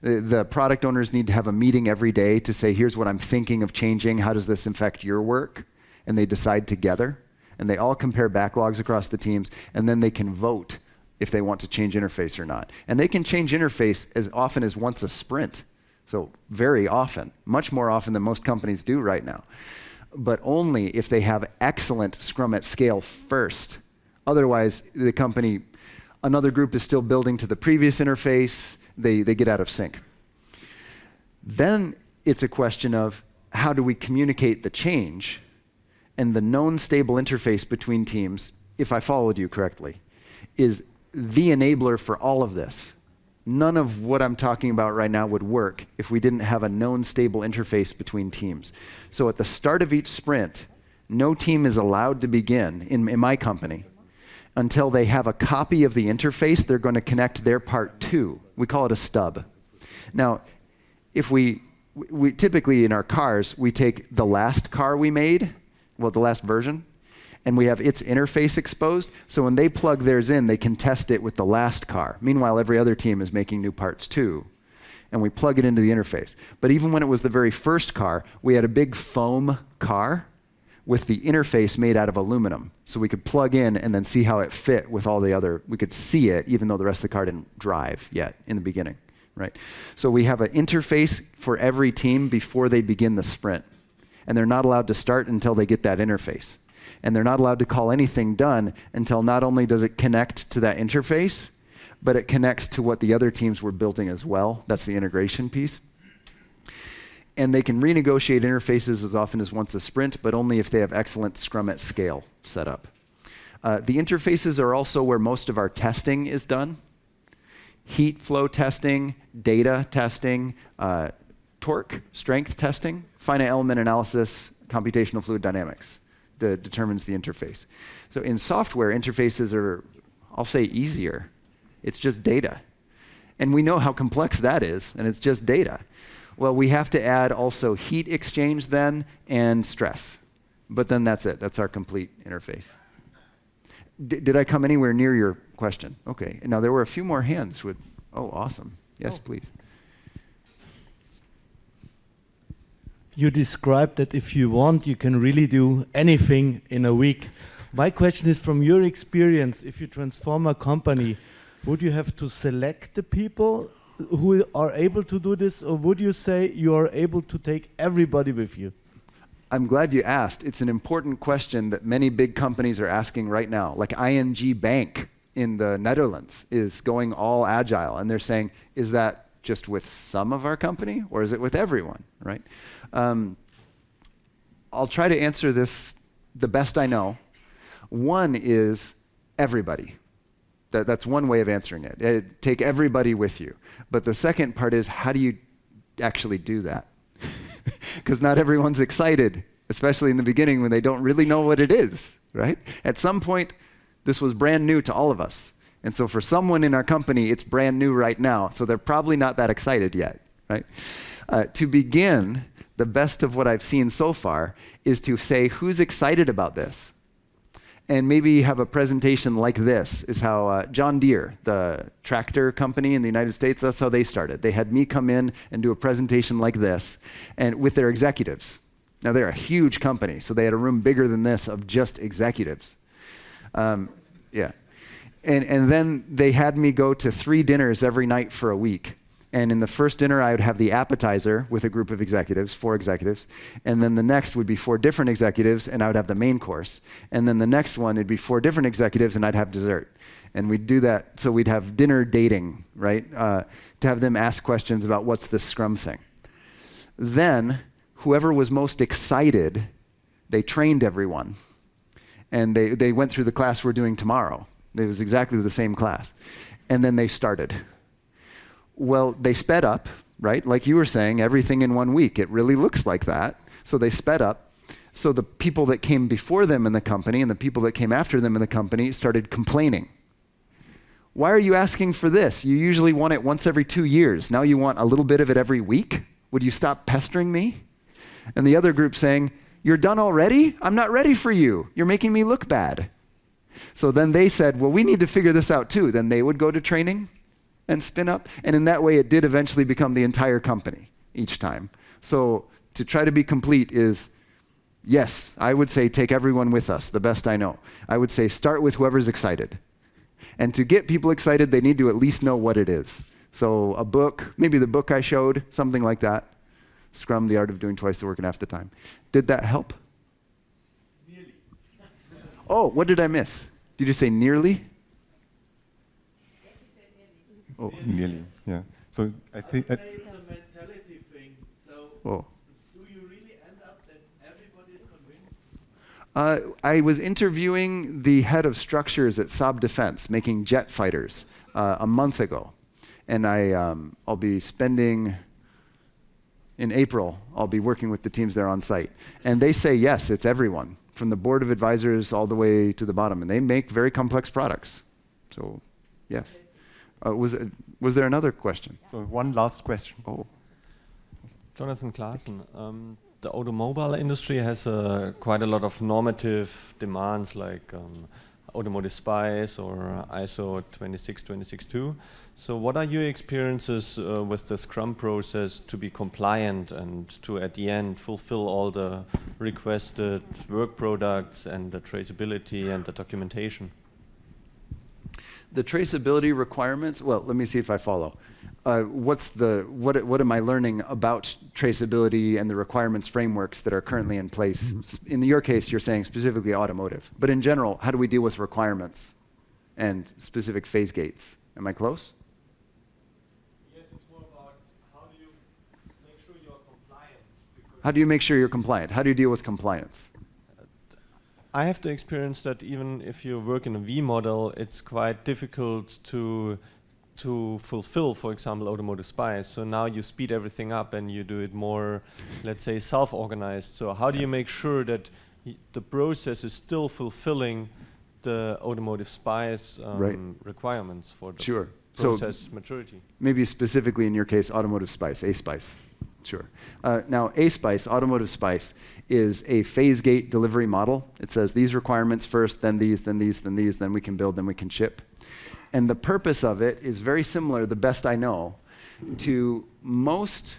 A: The product owners need to have a meeting every day to say, here's what I'm thinking of changing, how does this affect your work? And they decide together, and they all compare backlogs across the teams, and then they can vote if they want to change interface or not. And they can change interface as often as once a sprint. So very often, much more often than most companies do right now. But only if they have excellent Scrum at scale first. Otherwise, the company, another group is still building to the previous interface, they get out of sync. Then it's a question of how do we communicate the change, and the known stable interface between teams, if I followed you correctly, is the enabler for all of this. None of what I'm talking about right now would work if we didn't have a known stable interface between teams. So at the start of each sprint, no team is allowed to begin in my company until they have a copy of the interface they're going to connect their part to. We call it a stub. Now, if we typically in our cars, we take the last car we made, well, the last version, and we have its interface exposed, so when they plug theirs in, they can test it with the last car. Meanwhile, every other team is making new parts too, and we plug it into the interface. But even when it was the very first car, we had a big foam car with the interface made out of aluminum, so we could plug in and then see how it fit with all the other, we could see it even though the rest of the car didn't drive yet in the beginning, right? So we have an interface for every team before they begin the sprint. And they're not allowed to start until they get that interface. And they're not allowed to call anything done until not only does it connect to that interface, but it connects to what the other teams were building as well. That's the integration piece. And they can renegotiate interfaces as often as once a sprint, but only if they have excellent Scrum at scale set up. The interfaces are also where most of our testing is done. Heat flow testing, data testing, torque, strength testing, finite element analysis, computational fluid dynamics determines the interface. So in software, interfaces are, I'll say, easier. It's just data. And we know how complex that is, and it's just data. Well, we have to add also heat exchange then and stress. But then that's it. That's our complete interface. Did I come anywhere near your question? Okay. Now, there were a few more hands with, oh, awesome. Yes, please.
E: You described that if you want, you can really do anything in a week. My question is, from your experience, if you transform a company, would you have to select the people who are able to do this, or would you say you are able to take everybody with you?
A: I'm glad you asked. It's an important question that many big companies are asking right now. Like ING Bank in the Netherlands is going all agile, and they're saying, is that just with some of our company, or is it with everyone, right? I'll try to answer this the best I know. One is everybody. That's one way of answering it. Take everybody with you. But the second part is, how do you actually do that? Because not everyone's excited, especially in the beginning when they don't really know what it is, right? At some point, this was brand new to all of us. And so for someone in our company, it's brand new right now, so they're probably not that excited yet, right? To begin, the best of what I've seen so far is to say, who's excited about this? And maybe have a presentation like this, is how John Deere, the tractor company in the United States, that's how they started. They had me come in and do a presentation like this, and with their executives. Now they're a huge company, so they had a room bigger than this of just executives. Yeah. And then they had me go to 3 dinners every night for a week. And in the first dinner, I would have the appetizer with a group of executives, 4 executives. And then the next would be 4 different executives, and I would have the main course. And then the next one, it'd be 4 different executives, and I'd have dessert. And we'd do that, so we'd have dinner dating, right? To have them ask questions about what's this Scrum thing. Then, whoever was most excited, they trained everyone. And they went through the class we're doing tomorrow. It was exactly the same class. And then they started. Well, they sped up, right? Like you were saying, everything in 1 week. It really looks like that. So they sped up. So the people that came before them in the company and the people that came after them in the company started complaining. Why are you asking for this? You usually want it once every 2 years. Now you want a little bit of it every week? Would you stop pestering me? And the other group saying, you're done already? I'm not ready for you. You're making me look bad. So then they said, well, we need to figure this out too. Then they would go to training and spin up. And in that way, it did eventually become the entire company each time. So to try to be complete is, yes, I would say take everyone with us, the best I know. I would say start with whoever's excited. And to get people excited, they need to at least know what it is. So a book, maybe the book I showed, something like that. Scrum, the Art of Doing Twice the Work in Half the Time. Did that help?
E: Nearly.
A: Oh, what did I miss? Did you say nearly?
F: Oh, nearly, yeah. So I think
E: It's a mentality thing. So do you really end up that everybody is convinced?
A: I was interviewing the head of structures at Saab Defense, making jet fighters, a month ago. And I'll be spending, in April, I'll be working with the teams there on site. And they say, yes, it's everyone, from the board of advisors all the way to the bottom. And they make very complex products. So, yes. Was there another question?
F: so. One last question.
A: Oh.
G: Jonathan Klaassen, the automobile industry has quite a lot of normative demands like Automotive SPICE or ISO 26262. So what are your experiences with the Scrum process to be compliant and to, at the end, fulfill all the requested work products and the traceability and the documentation?
A: The traceability requirements, well, let me see if I follow. What am I learning about traceability and the requirements frameworks that are currently in place? In your case, you're saying specifically automotive. But in general, how do we deal with requirements and specific phase gates? Am I close?
B: Yes, it's more about how do you make sure you're compliant.
A: How do you make sure you're compliant? How do you deal with compliance?
G: I have the experience that even if you work in a V model, it's quite difficult to fulfill, for example, Automotive SPICE. So now you speed everything up and you do it more, let's say, self-organized. So how do you make sure that the process is still fulfilling the Automotive SPICE requirements for the process maturity?
A: Maybe specifically in your case, Automotive SPICE, A-SPICE. Sure. Now, A-SPICE, Automotive SPICE, is a phase gate delivery model. It says these requirements first, then these, then these, then these, then we can build, then we can ship. And the purpose of it is very similar, the best I know, to most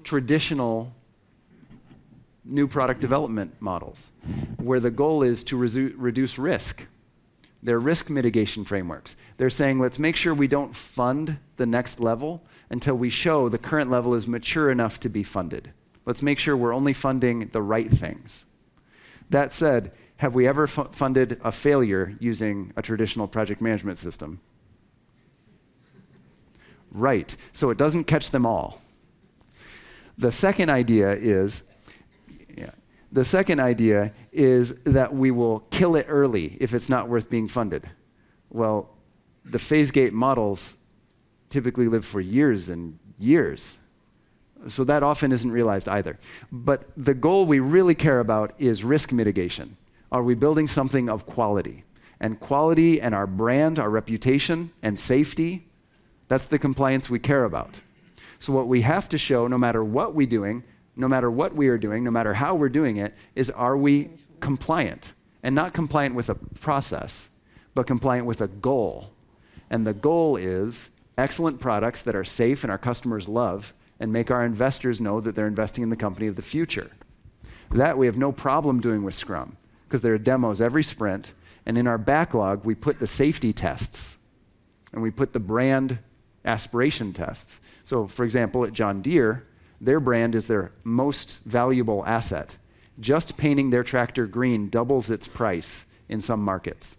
A: traditional new product development models, where the goal is to reduce risk. They're risk mitigation frameworks. They're saying, let's make sure we don't fund the next level until we show the current level is mature enough to be funded. Let's make sure we're only funding the right things. That said, have we ever funded a failure using a traditional project management system? Right, so it doesn't catch them all. The second idea is that we will kill it early if it's not worth being funded. Well, the phase gate models typically live for years and years. So that often isn't realized either. But the goal we really care about is risk mitigation. Are we building something of quality? And quality and our brand, our reputation, and safety, that's the compliance we care about. So what we have to show, no matter what we're doing, no matter what we are doing, no matter how we're doing it, is are we compliant? And not compliant with a process, but compliant with a goal. And the goal is excellent products that are safe and our customers love and make our investors know that they're investing in the company of the future. That we have no problem doing with Scrum, because there are demos every sprint, and in our backlog we put the safety tests and we put the brand aspiration tests. So for example, at John Deere, their brand is their most valuable asset. Just painting their tractor green doubles its price in some markets.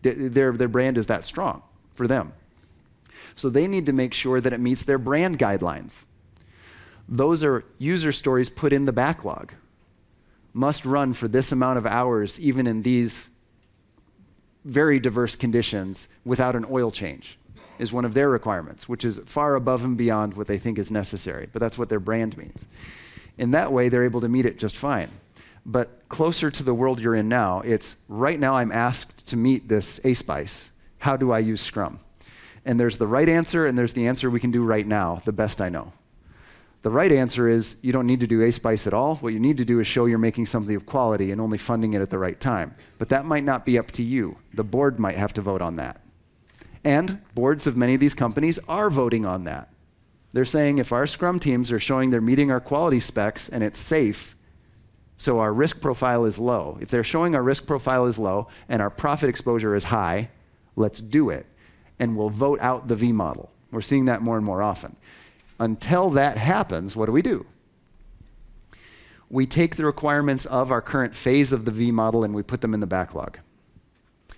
A: Their brand is that strong for them. So they need to make sure that it meets their brand guidelines. Those are user stories put in the backlog. Must run for this amount of hours, even in these very diverse conditions, without an oil change, is one of their requirements, which is far above and beyond what they think is necessary, but that's what their brand means. In that way, they're able to meet it just fine. But closer to the world you're in now, it's right now I'm asked to meet this ASPICE. How do I use Scrum? And there's the right answer, and there's the answer we can do right now, the best I know. The right answer is you don't need to do ASPICE at all. What you need to do is show you're making something of quality and only funding it at the right time. But that might not be up to you. The board might have to vote on that. And boards of many of these companies are voting on that. They're saying if our Scrum teams are showing they're meeting our quality specs and it's safe, so our risk profile is low. If they're showing our risk profile is low and our profit exposure is high, let's do it. And we'll vote out the V model. We're seeing that more and more often. Until that happens, what do? We take the requirements of our current phase of the V model and we put them in the backlog.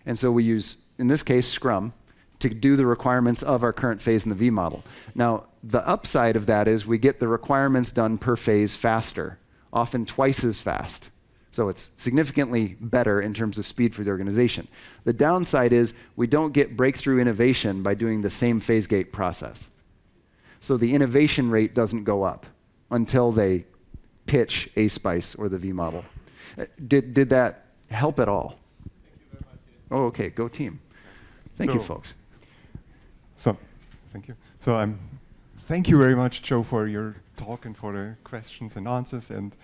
A: And so we use, in this case, Scrum, to do the requirements of our current phase in the V model. Now, the upside of that is we get the requirements done per phase faster, often twice as fast. So it's significantly better in terms of speed for the organization. The downside is we don't get breakthrough innovation by doing the same phase gate process. So the innovation rate doesn't go up until they pitch ASPICE or the V model. Did that help at all?
B: Thank you very much.
A: Oh, okay, go team. Thank you, folks.
F: So, thank you. So thank you very much, Joe, for your talk and for the questions and answers. And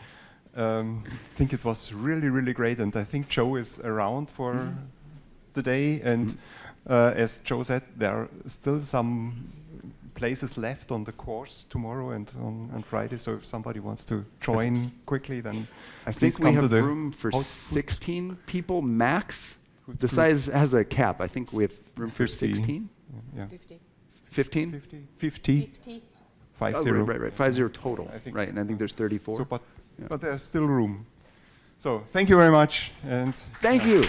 F: I think it was really, really great. And I think Joe is around for the day. And as Joe said, there are still some places left on the course tomorrow and on Friday. So if somebody wants to join quickly, then
A: I think we have room for 16 people max. The size has a cap. I think we have room for 16.
F: Yeah.
A: 15?
F: 50. 50.
A: Right. 50 total. Right, and I think there's 34.
F: So, but there's still room. So thank you very much. And
A: thank you.